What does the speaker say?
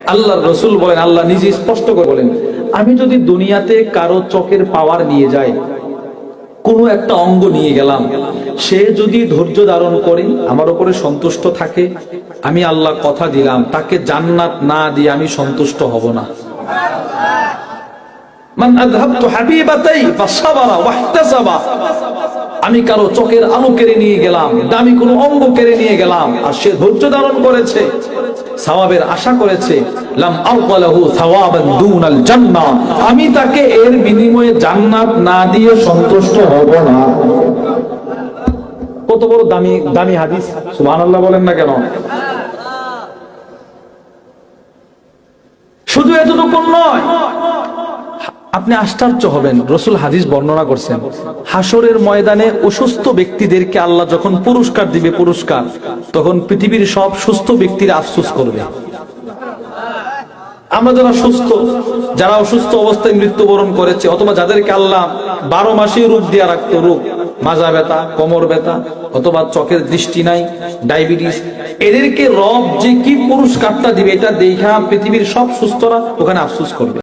আল্লাহর রাসূল বলেন, আল্লাহ নিজে স্পষ্ট করে বলেন, আমি যদি দুনিয়াতে কারো চোখের পাওয়ার নিয়ে যাই, কোনো একটা অঙ্গ নিয়ে গেলাম, সে যদি ধৈর্য ধারণ করে আমার উপরে সন্তুষ্ট থাকে, আমি আল্লাহ কথা দিলাম তাকে জান্নাত না দিয়ে আমি সন্তুষ্ট হব না। মান আযহাবতু হাবিবাতাই ফাসাবারা ওয়াহতাসাবা, আমি কারো চোখের আলো কেড়ে নিয়ে গেলাম, দামি কোনো অঙ্গ কেড়ে নিয়ে গেলাম, আর সে ধৈর্য ধারণ করেছে, সওয়াবের আশা করেছে, লাম আরকালাহু সাওয়াবান দুনাল জান্নাহ, আমি তাকে এর বিনিময়ে জান্নাত না দিয়ে সন্তুষ্ট হব না। কত বড় দামি দামি হাদিস, সুবহানাল্লাহ বলেন না কেন? শুধু এতটুকু নয়, আপনি আশ্চর্য হবেন, রাসূল হাদিস বর্ণনা করছেন, হাসরের ময়দানে অসুস্থ ব্যক্তিদেরকে আল্লাহ যখন পুরস্কার দিবে, পুরস্কার, তখন পৃথিবীর সব সুস্থ ব্যক্তিরা আফসোস করবে। আমরা যারা সুস্থ, যারা অসুস্থ অবস্থায় মৃত্যুবরণ করেছে, অথবা যাদেরকে আল্লাহ 12 মাসে রোগ দিয়ে রাখতো, রোগ, মাজা ব্যথা, কোমর ব্যথা, অথবা চোখের দৃষ্টি নাই, ডায়াবেটিস, এদেরকে রব যে কি পুরস্কারটা দিবে এটা দেখা পৃথিবীর সব সুস্থরা ওখানে আফসোস করবে।